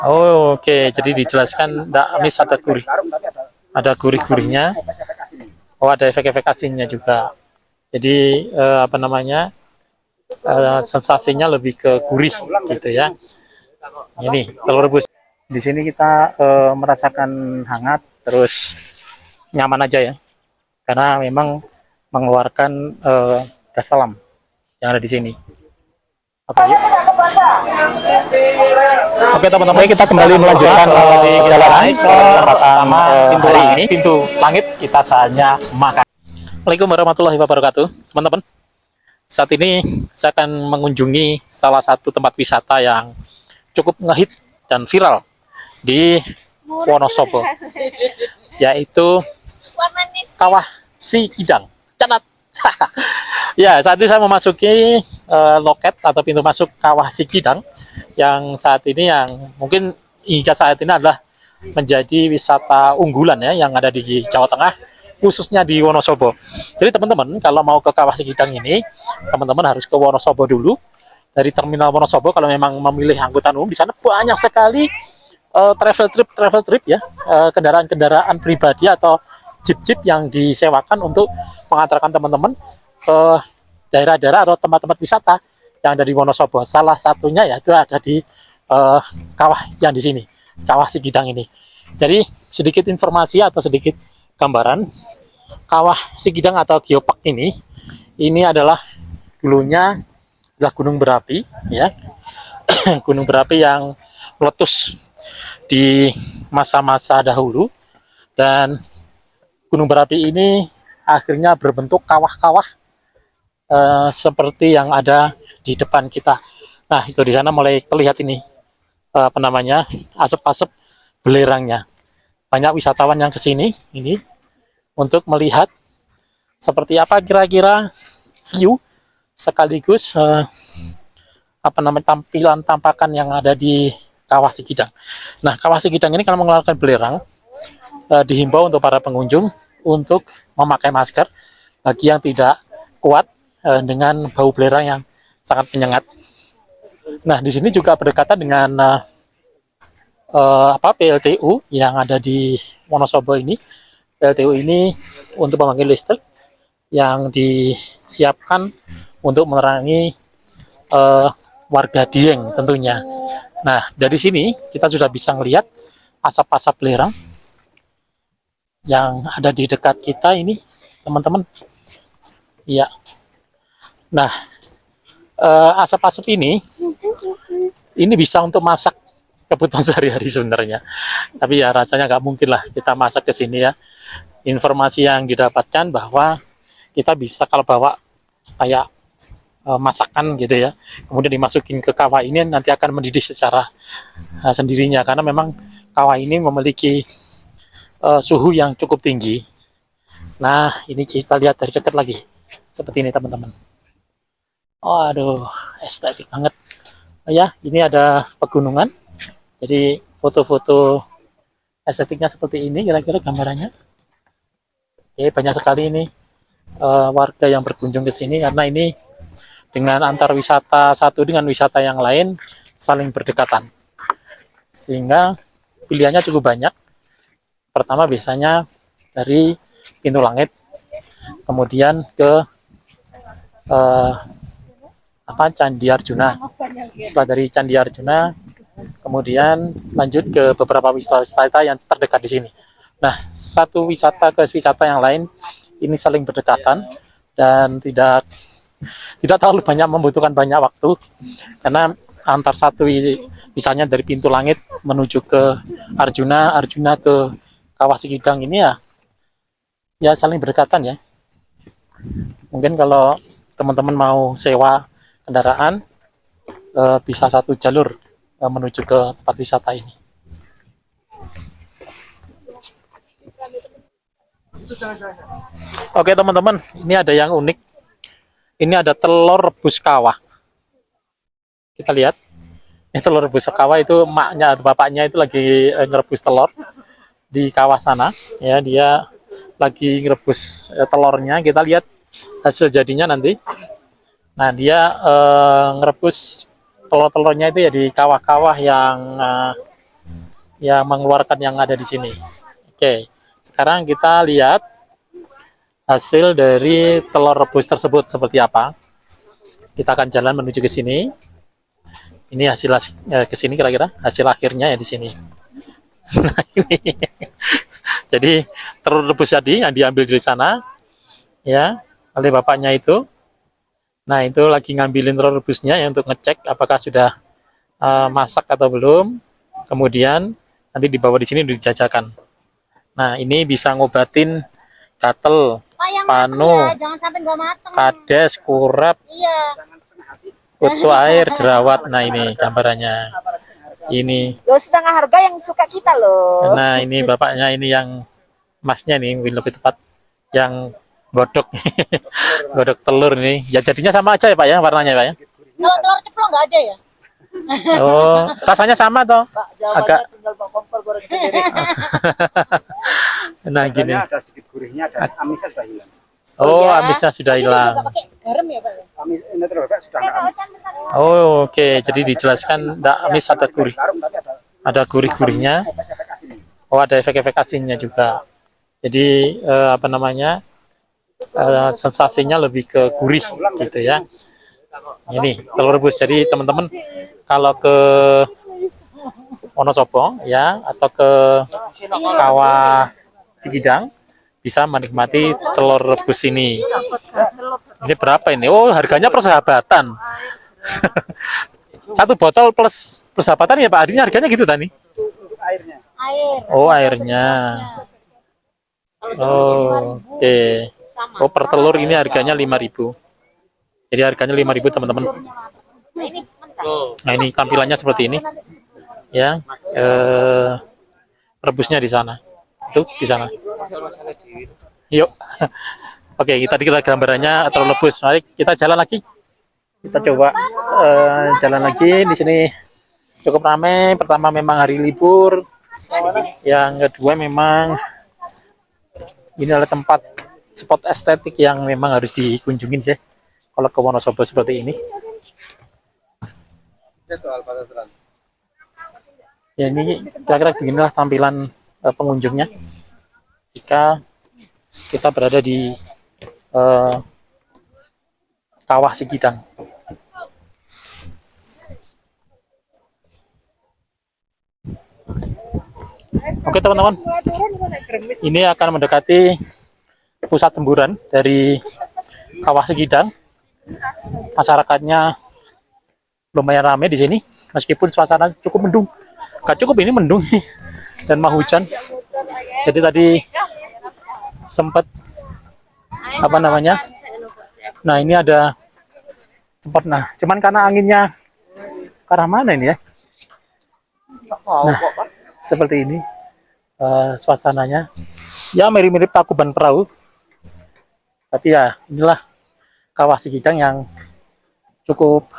Oh, oke. Jadi dijelaskan nggak miss ada gurih, ada gurih-gurihnya. Oh, ada efek-efek asinnya juga. Jadi apa namanya? Sensasinya lebih ke gurih gitu ya. Ini telur rebus. Di sini kita merasakan hangat, terus nyaman aja ya, karena memang mengeluarkan gas alam yang ada di sini. Oke, yuk. Oke teman-teman, kita kembali melanjutkan perjalanan kesempatan hari ini. Pintu langit kita saatnya makan. Assalamualaikum warahmatullahi wabarakatuh, teman-teman. Saat ini saya akan mengunjungi salah satu tempat wisata yang cukup ngehit dan viral di Wonosobo, yaitu Kawah Sikidang. Canat. Ya, saat ini saya memasuki loket atau pintu masuk Kawah Sikidang yang saat ini mungkin hingga saat ini adalah menjadi wisata unggulan ya yang ada di Jawa Tengah, khususnya di Wonosobo. Jadi teman-teman kalau mau ke Kawah Sikidang ini, teman-teman harus ke Wonosobo dulu. Dari terminal Wonosobo kalau memang memilih angkutan umum, di sana banyak sekali travel trip ya, kendaraan-kendaraan pribadi atau jeep-jeep yang disewakan untuk mengantarkan teman-teman ke daerah-daerah atau tempat-tempat wisata yang ada di Wonosobo. Salah satunya yaitu ada di kawah yang di sini, Kawah Sikidang ini. Jadi sedikit informasi atau sedikit gambaran, Kawah Sikidang atau Geopark ini adalah dulunya adalah gunung berapi ya. Gunung berapi yang meletus di masa-masa dahulu, dan gunung berapi ini akhirnya berbentuk kawah-kawah seperti yang ada di depan kita. Nah, itu di sana mulai terlihat ini apa namanya, asap-asap belerangnya. Banyak wisatawan yang ke sini ini untuk melihat seperti apa kira-kira view sekaligus apa namanya, tampilan tampakan yang ada di Kawah Sikidang. Nah, Kawah Sikidang ini kalau mengeluarkan belerang, dihimbau untuk para pengunjung untuk memakai masker bagi yang tidak kuat dengan bau belerang yang sangat menyengat. Nah, di sini juga berdekatan dengan PLTU yang ada di Wonosobo ini. PLTU ini untuk memanggil listrik yang disiapkan untuk menerangi warga Dieng tentunya. Nah, dari sini kita sudah bisa melihat asap-asap belerang yang ada di dekat kita ini, teman-teman. Iya. Nah, asap-asap ini bisa untuk masak kebutuhan sehari-hari sebenarnya. Tapi ya rasanya nggak mungkin lah kita masak ke sini ya. Informasi yang didapatkan bahwa kita bisa kalau bawa kayak masakan gitu ya, kemudian dimasukin ke kawah ini nanti akan mendidih secara sendirinya, karena memang kawah ini memiliki suhu yang cukup tinggi. Nah, ini kita lihat dari dekat lagi seperti ini teman-teman. Oh, aduh, estetik banget ya. Ini ada pegunungan, jadi foto-foto estetiknya seperti ini kira-kira gambarannya. Oke, banyak sekali ini warga yang berkunjung ke sini, karena ini dengan antar wisata satu dengan wisata yang lain saling berdekatan, sehingga pilihannya cukup banyak. Pertama biasanya dari Pintu Langit, kemudian ke Candi Arjuna. Setelah dari Candi Arjuna, kemudian lanjut ke beberapa wisata yang terdekat di sini. Nah, satu wisata ke wisata yang lain ini saling berdekatan dan tidak terlalu banyak membutuhkan banyak waktu, karena antar satu misalnya dari Pintu Langit menuju ke Arjuna ke Kawah Sikidang ini ya saling berdekatan ya. Mungkin kalau teman-teman mau sewa kendaraan bisa satu jalur menuju ke tempat wisata ini. Oke teman-teman, ini ada yang unik. Ini ada telur rebus kawah. Kita lihat. Ini telur rebus kawah, itu emaknya atau bapaknya itu lagi ngerebus telur di kawah sana. Ya, dia lagi ngerebus telurnya. Kita lihat hasil jadinya nanti. Nah, dia ngerebus telur-telurnya itu ya di kawah-kawah yang yang mengeluarkan yang ada di sini. Oke, sekarang kita lihat hasil dari telur rebus tersebut seperti apa. Kita akan jalan menuju ke sini. Ini hasil ke sini kira-kira hasil akhirnya ya di sini. Nah, ini. Jadi telur rebus tadi yang diambil dari sana ya oleh bapaknya itu. Nah, itu lagi ngambilin telur rebusnya ya untuk ngecek apakah sudah masak atau belum. Kemudian nanti dibawa di sini dijajakan. Nah, ini bisa ngobatin gatel, panu, ya, jangan sampai nggak mateng. kades, kurap, Iya. kutu air, jerawat. Nah, ini gambarannya. Ini. Loh, setengah harga yang suka kita loh. Nah, ini bapaknya ini yang masnya nih, mungkin lebih tepat yang godok. Godok telur ini. Ya jadinya sama aja ya, Pak ya, warnanya, Pak ya. Kalau telur ceplok nggak ada ya? Oh, rasanya sama toh? Agak Tinggal bawa kompor goreng sendiri. nah gini. Ada sedikit gurihnya, ada amisnya sudah hilang. Oh, ya. amisnya sudah Tapi hilang. nggak pakai garam ya, Pak? Amis ini terus sudah nggak amis. Oh, oke. Jadi dijelaskan tidak amis, ada gurih. Garam tapi ada Ada gurih-gurihnya. efek-efek asin. Oh, ada efek-efek asinnya juga. Jadi apa namanya? Sensasinya lebih ke gurih gitu ya. Ini telur rebus. Jadi teman-teman kalau ke Wonosobo ya atau ke Kawah Sikidang bisa menikmati telur rebus ini. Ini berapa ini? Oh, harganya persahabatan. Satu botol plus persahabatan ya Pak. Adinya harganya gitu tadi. Untuk airnya. Air. Oh, airnya. Oh, oke. Oh, per telur ini harganya 5.000. Jadi harganya 5.000 teman-teman. Nah, ini mentah. Nah, ini tampilannya seperti ini. Ya. Rebusnya di sana. Itu di sana. Yuk. Oke, tadi kita gambarannya telur rebus. Mari kita jalan lagi. Kita coba jalan lagi di sini. Cukup ramai. Pertama memang hari libur. Yang kedua memang ini adalah tempat spot estetik yang memang harus dikunjungin sih. Kalau ke Wonosobo seperti ini. Ya ini kira-kira beginilah tampilan pengunjungnya. Jika kita berada di Kawah Sikidang. Oke teman-teman, ini akan mendekati pusat semburan dari Kawah Sikidang. Masyarakatnya lumayan ramai di sini, meskipun suasana cukup mendung. Gak cukup ini mendung nih, dan mau hujan. Jadi tadi sempat apa namanya? Nah ini ada sempat cuman karena anginnya ke arah mana ini ya? Nah, seperti ini suasananya. Ya mirip-mirip Tangkuban Perahu. Tapi ya inilah Kawah Sikidang yang cukup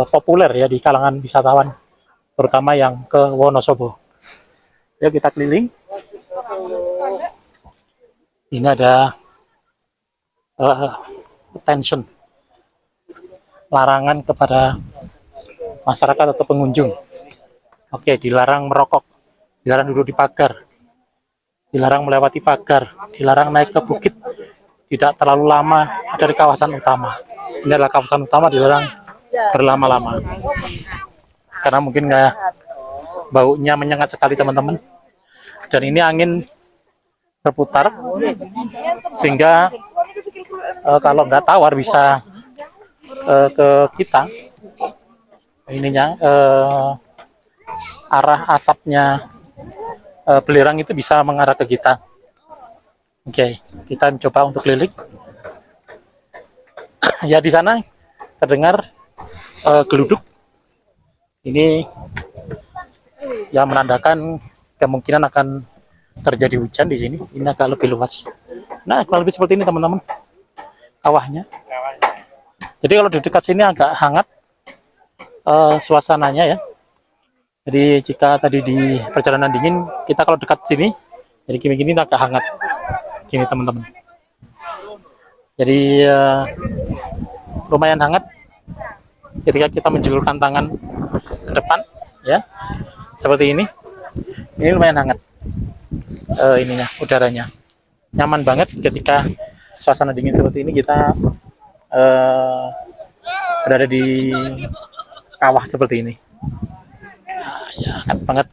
populer ya di kalangan wisatawan, terutama yang ke Wonosobo. Yuk kita keliling. Ini ada attention, larangan kepada masyarakat atau pengunjung. Oke, dilarang merokok, dilarang duduk di pagar, dilarang melewati pagar, dilarang naik ke bukit tidak terlalu lama dari kawasan utama. Ini adalah kawasan utama, dilarang berlama-lama karena mungkin baunya menyengat sekali teman-teman. Dan ini angin berputar sehingga kalau nggak tawar bisa ke kita ininya arah asapnya belerang itu bisa mengarah ke kita. Oke, kita coba untuk keliling. Ya di sana terdengar geluduk. Ini yang menandakan kemungkinan akan terjadi hujan di sini. Ini agak lebih luas. Nah, kurang lebih seperti ini teman-teman kawahnya. Jadi kalau di dekat sini agak hangat suasananya ya. Jadi jika tadi di perjalanan dingin, kita kalau dekat sini, jadi gini-gini agak hangat. Gini teman-teman. Jadi lumayan hangat ketika kita menjulurkan tangan ke depan, ya. seperti ini. Ini lumayan hangat ininya, udaranya. Nyaman banget ketika suasana dingin seperti ini kita berada di kawah seperti ini. Nah, ya, hangat banget.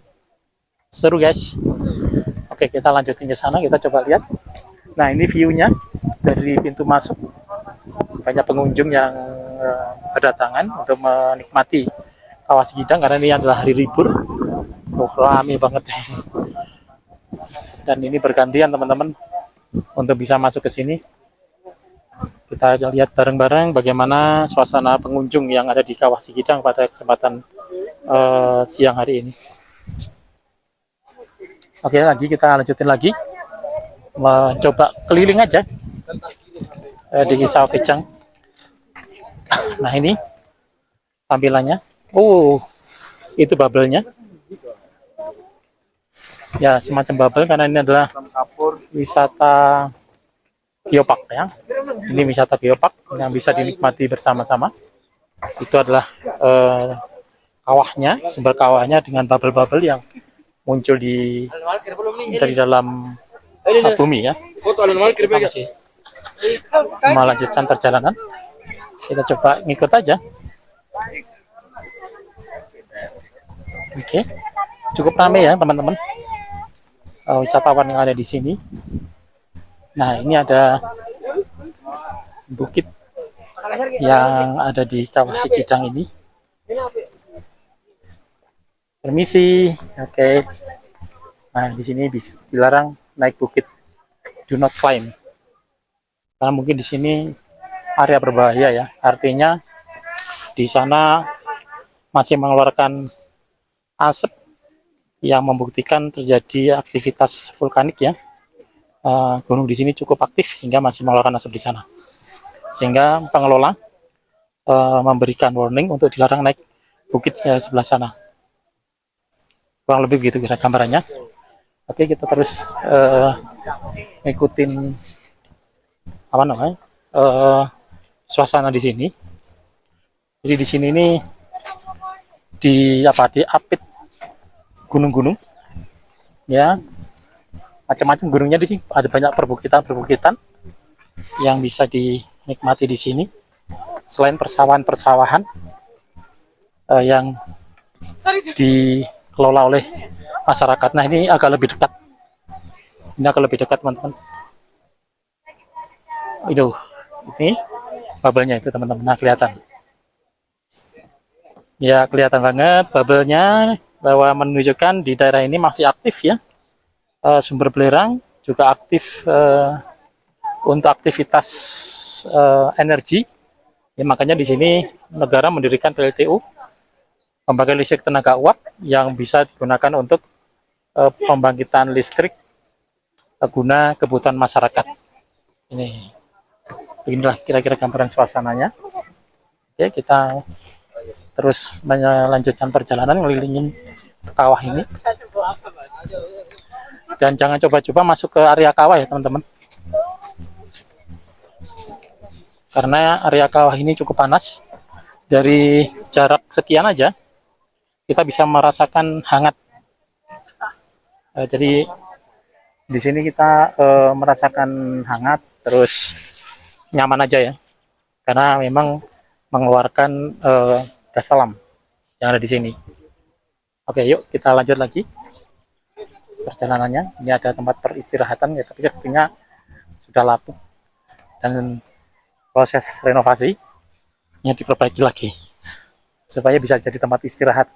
Seru guys. Oke, kita lanjutin ke sana, kita coba lihat. Nah, ini view-nya dari pintu masuk. Banyak pengunjung yang berdatangan untuk menikmati Kawah Sikidang karena ini adalah hari libur. Rame banget. Dan ini bergantian teman-teman untuk bisa masuk ke sini. Kita lihat bareng-bareng bagaimana suasana pengunjung yang ada di Kawah Sikidang pada kesempatan siang hari ini. Oke, lagi kita lanjutin lagi. Mencoba keliling aja di Sawah Kejang. Nah, ini tampilannya. Oh, itu bubble-nya. Ya, semacam bubble karena ini adalah wisata geopark ya. Ini wisata geopark yang bisa dinikmati bersama-sama. Itu adalah kawahnya, sumber kawahnya dengan bubble-bubble yang muncul dari dalam bumi ya. Kita masih melanjutkan perjalanan. Kita coba ngikut aja. Oke, cukup ramai ya teman-teman. Wisatawan yang ada di sini. Nah, ini ada bukit yang ada di Kawah Sikidang ini. Permisi, oke. Nah, di sini dilarang naik bukit, do not climb. Karena mungkin di sini area berbahaya ya. Artinya di sana masih mengeluarkan asap yang membuktikan terjadi aktivitas vulkanik ya. Gunung di sini cukup aktif sehingga masih mengeluarkan asap di sana. Sehingga pengelola memberikan warning untuk dilarang naik bukit sebelah sana. Kurang lebih begitu kira gambarannya. Oke, kita terus ngikutin apa namanya suasana di sini. Jadi di sini ini diapit gunung-gunung ya, macam-macam gunungnya di sini. Ada banyak perbukitan yang bisa dinikmati di sini. Selain persawahan-persawahan yang dikelola oleh masyarakat. Nah, ini agak lebih dekat. Ini agak lebih dekat teman-teman. Itu ini bubble-nya itu teman-teman. Nah, kelihatan. Ya, kelihatan banget bubble-nya bahwa menunjukkan di daerah ini masih aktif ya. Sumber belerang juga aktif untuk aktivitas energi. Ya, makanya di sini negara mendirikan PLTU, pembangkit listrik tenaga uap yang bisa digunakan untuk pembangkitan listrik guna kebutuhan masyarakat. Ini beginilah kira-kira gambaran suasananya. Oke, kita terus melanjutkan perjalanan ngelilingin kawah ini. Dan jangan coba-coba masuk ke area kawah ya teman-teman. Karena area kawah ini cukup panas. Dari jarak sekian aja kita bisa merasakan hangat. Jadi di sini kita merasakan hangat, terus nyaman aja ya. Karena memang mengeluarkan gas alam yang ada di sini. Oke, yuk kita lanjut lagi perjalanannya. Ini ada tempat peristirahatan ya, tapi sepertinya sudah lapuk dan proses renovasi yang diperbaiki lagi supaya bisa jadi tempat istirahat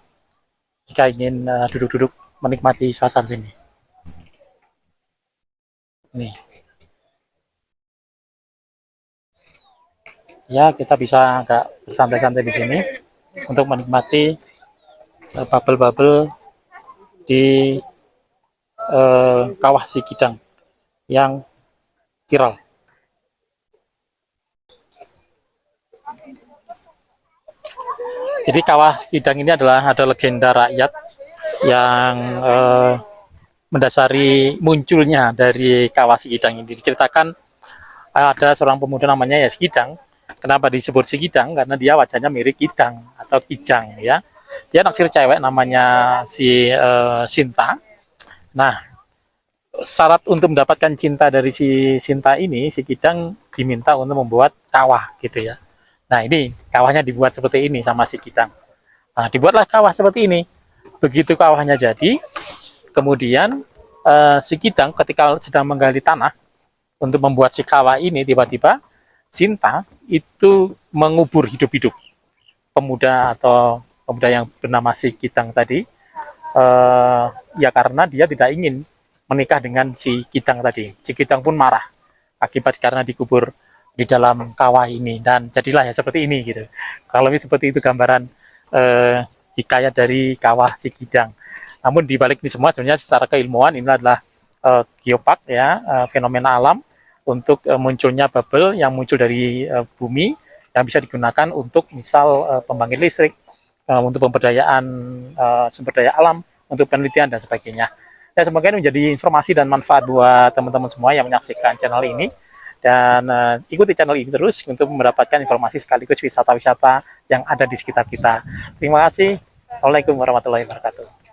jika ingin duduk-duduk menikmati suasana sini. Nih. Ya, kita bisa agak bersantai-santai di sini untuk menikmati bubble-bubble di Kawah Sikidang yang viral. Jadi Kawah Sikidang ini ada legenda rakyat yang mendasari munculnya dari Kawah Sikidang ini. Diceritakan ada seorang pemuda namanya ya Sikidang. Kenapa disebut Sikidang? Karena dia wajahnya mirip kidang atau kijang ya. dia naksir cewek namanya si Sinta. Nah, syarat untuk mendapatkan cinta dari si Sinta ini, si Kidang diminta untuk membuat kawah gitu ya. Nah, ini kawahnya dibuat seperti ini sama si Kidang. Nah, dibuatlah kawah seperti ini. Begitu kawahnya jadi, kemudian si Kidang ketika sedang menggali tanah untuk membuat si kawah ini, tiba-tiba Sinta itu mengubur hidup-hidup pemuda atau pemuda yang bernama si Kidang tadi, ya karena dia tidak ingin menikah dengan si Kidang tadi. Si Kidang pun marah akibat karena dikubur di dalam kawah ini, dan jadilah ya seperti ini gitu. Kalau seperti itu gambaran hikayat dari kawah si Kidang. Namun di balik ini semua sebenarnya secara keilmuan ini adalah geopark ya, fenomena alam untuk munculnya bubble yang muncul dari bumi yang bisa digunakan untuk misal pembangkit listrik, untuk pemberdayaan sumber daya alam, untuk penelitian dan sebagainya. Ya, semoga ini menjadi informasi dan manfaat buat teman-teman semua yang menyaksikan channel ini, dan ikuti channel ini terus untuk mendapatkan informasi sekaligus wisata-wisata yang ada di sekitar kita. Terima kasih. Assalamualaikum warahmatullahi wabarakatuh.